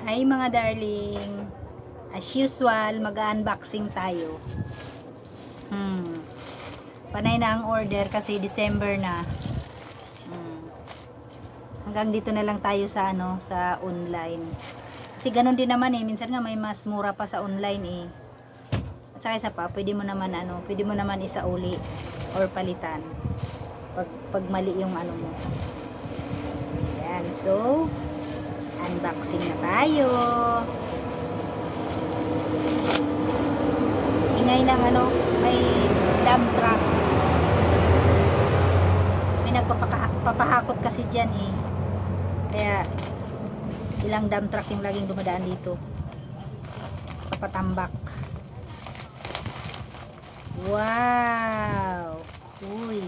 Hi mga darling. As usual, mag-unboxing tayo. Panay na ang order kasi December na. Hanggang dito na lang tayo sa sa online. Kasi ganun din naman minsan nga may mas mura pa sa online At saka isa pa, pwede mo naman isauli or palitan. Pag mali yung mo. Yan, so unboxing na tayo. Ingay ng may dump truck. May nagpapahakot kasi dyan Kaya ilang dump truck yung laging dumadaan dito. Papatambak. Wow! Uy!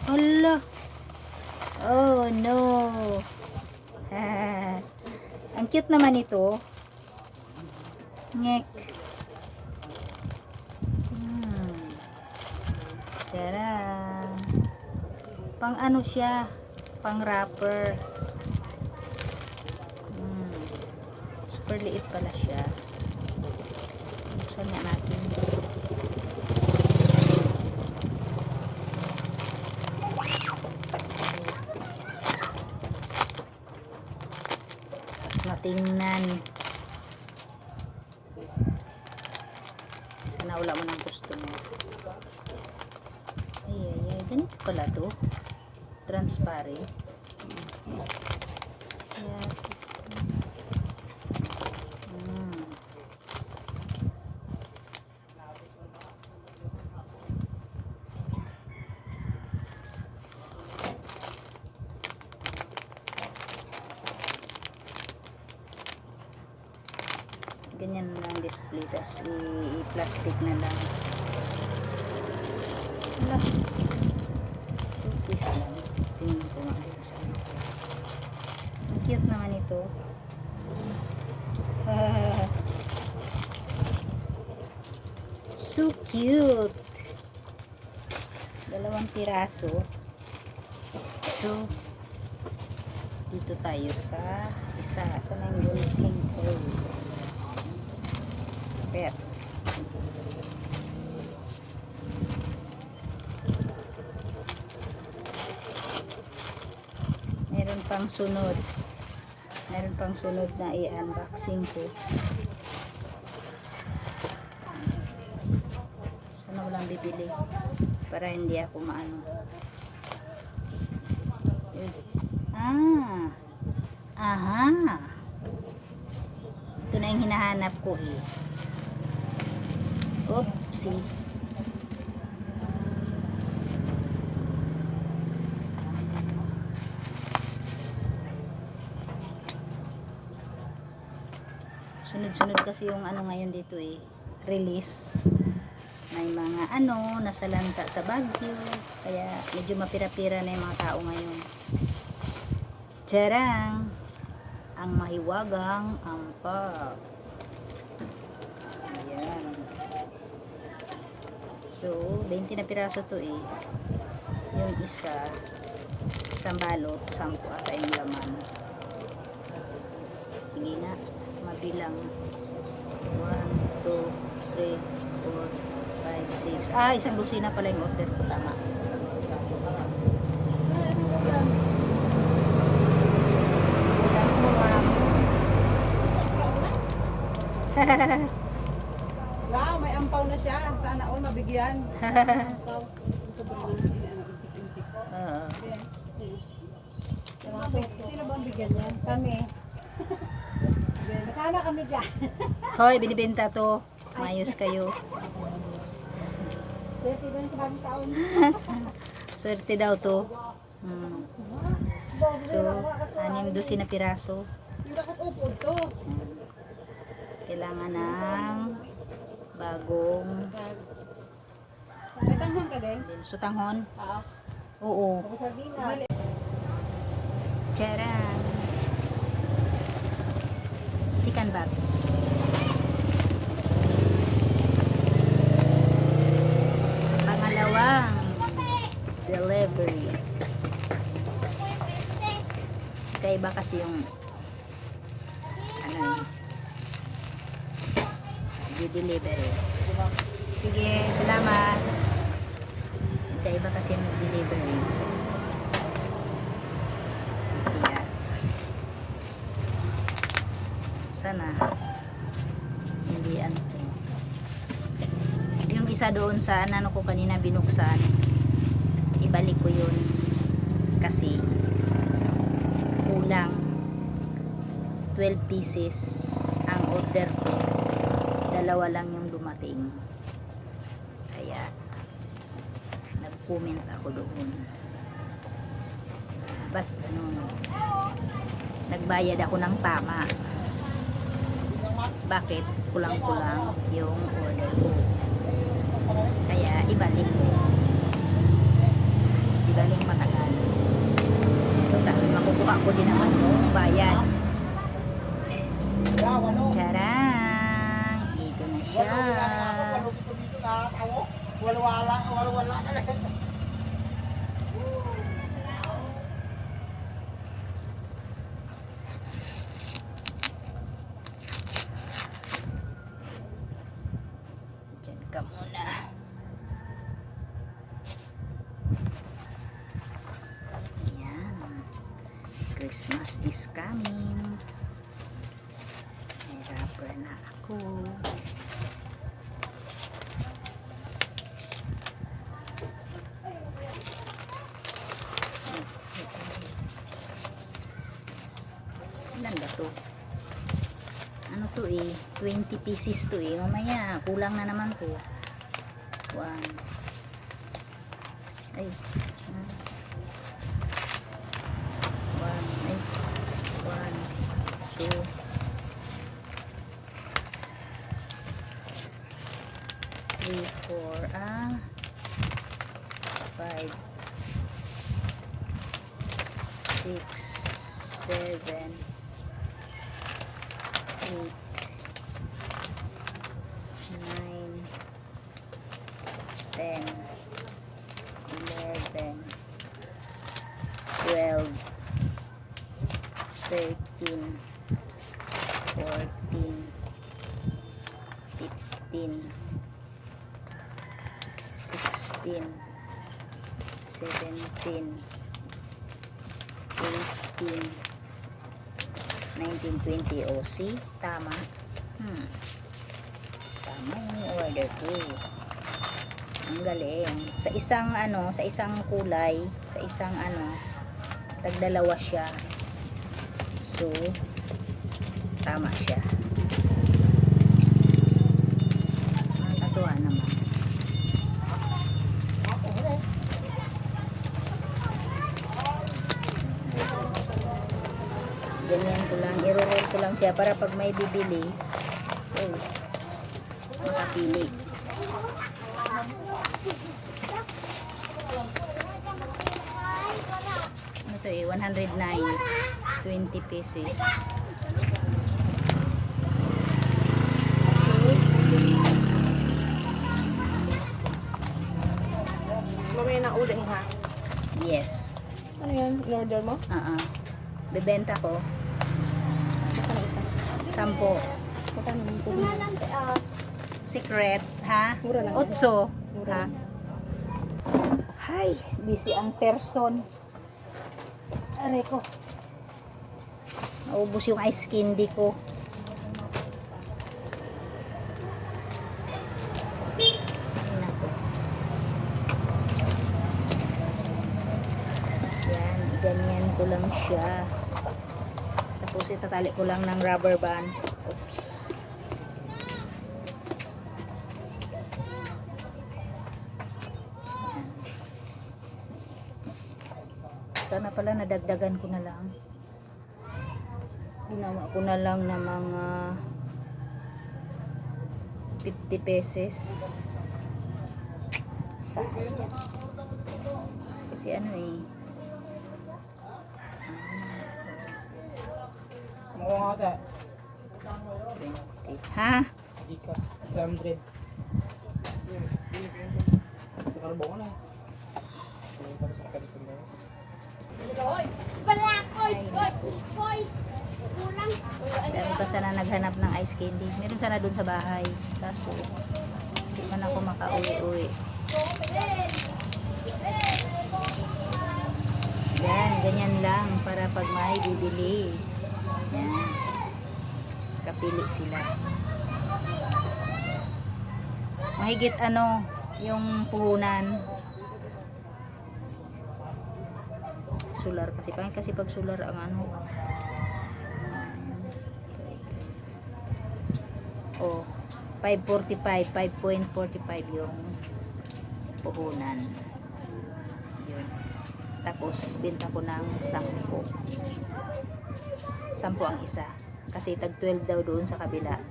Hala! Oh no! Ang cute naman ito. Ngek. Tara. Pang siya? Pang wrapper. Super liit pala siya. Buksan nga natin. Matingnan. Sana wala mo ng gusto mo. Ay, ganito pala to. Transparent. Yes. Ganyan lang display, tapos i-plastic na lang. Wala. Cookies lang. Tingnan ko nga dito sa ang cute naman ito. So cute. 2 piraso. So dito tayo sa isa. Sa nang gunting pet. Meron pang sunod. Meron pang sunod na i-unboxing ko. Sana walang bibili para hindi ako maano. Aha. Ito na yung hinahanap ko Oopsie. Sunod-sunod kasi yung ngayon dito release. May mga nasalanta sa Baguio. Kaya medyo mapira-pira na yung mga tao ngayon. Jarang. Ang mahiwagang ampak. Ayan. So, 20 na piraso to Yung isang balot, 10 ata yung laman. Sige na, mabilang. 1, 2, 3, 4, 5, 6. Isang dosina pala yung order ko. Tama. Wow, may ampaw na siya. Sana all mabigyan. Sino ba ang bigyan niya? Kami. Sana kami dyan. Hoy, binibenta to. Mayos kayo. Swerte daw to. So, 6 dosi na piraso. Kailangan ng bagong Tanghon ka din? sutanghon. Oo. Charan. Sikan bats. Pangalawang delivery. Kaiba kasi yung Di-delivery. Sige, salamat. Iba kasi mag-delivery. Kaya, sana hindi ano to. Yung isa doon sa ano ko kanina binuksan, ibalik ko yun kasi kulang 12 pieces ang order ko, dalawa lang yung dumating, kaya nag-comment ako doon. Ba't ano, nagbayad ako ng tama, bakit kulang-kulang yung order ko, kaya ibalik ko, galing matagal. So, makukuha ko din naman yung bayad. Charang! Ito na siya. Diyan ka muna. Ayan. Christmas is coming. May wrapper na ako. Ilan ba to? Ano to eh? 20 pieces to eh. Mamaya, kulang na naman to. 1. Ay. 1. Ay. 1. 2. 3, 4, 5, 6, 7, 8, 9, 10, 11, 12, 13, 14, 15, 16, 17, 18, 19, 20. O, see? Tama. Tama yung order ko. Ang galing. Sa isang ano, sa isang kulay, sa isang ano, tagdalawa siya. So, tama siya. Nakakatuwa naman. Ganyan ko lang, i-roll ko lang siya para pag may bibili, makapili. Ito eh, 109, 20 pieces. Mamaya na uling ha. Yes. Ano yan? In-order mo? Bebenta ko. Ano isa? 10. Magkano yung po? Secret, ha? Mura lang. 8. Mura Ha? lang. Hay, busy ang person. Aray ko. Naubos yung ice candy ko. Tingnan ko. Yan, ganyan ko lang siya. Tapos itatali ko lang ng rubber band. Oops. Sana pala nadagdagan ko na lang. Ginawa ko na lang ng mga 50 pesos. Sayang. Kasi ano eh. Oo nga ata. 20. Ha? Ikas. 100. Nakalbo ko na. Para sa kalisan mo. Hoy! Pala ko! Hoy! Hoy! Meron pa sana naghanap ng ice candy. Meron sana dun sa bahay. Kaso, hindi man ako makauwi-uwi. Yan, ganyan lang para pag may bibili. Yan. Kapili sila. Mahigit ano, yung puhunan. Solar kasi. Pangit kasi pag solar ang ano. Oh, 5.45, 5.45 yung puhunan. Yun. Tapos, benta ko ng 10. 10 ang isa. Kasi tag 12 daw doon sa kabila.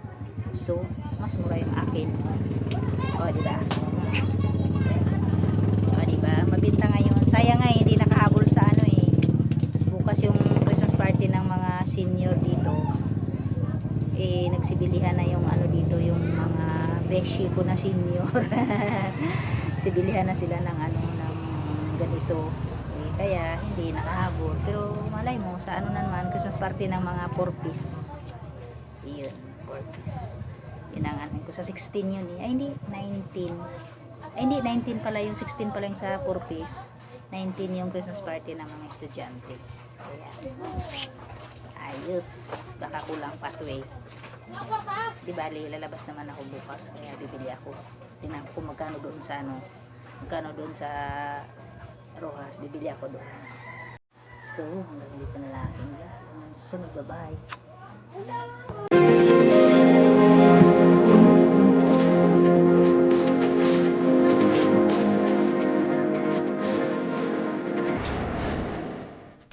So, mas mura yung akin. O, diba? O, diba? Mabenta ngayon. Sayang nga, hindi nakahabol sa ano eh. Bukas yung Christmas party ng mga senior dito. Eh, nagsibilihan na yung ano dito, yung mga beshi ko na senior. Sibilihan na sila ng ano, ng ganito. Eh, kaya, hindi nakahabol. Pero, malay mo, sa ano naman, Christmas party ng mga 4-piece. Iyon, 4-piece. Yun ang ano ko. Sa 16 yun eh. Ay, hindi, 19. Ay, hindi, 19 pala yung 16 pala yung sa 4-piece. 19 yung Christmas party ng mga estudyante. Ayan. Ayos. Baka kulang pa to eh. Di bali, lalabas naman ako bukas. Kaya bibili ako. Tingnan ko kung magkano doon sa ano. Magkano doon sa Rojas. Bibili ako doon. So, hanggang dito na lang. Sunod, bye-bye.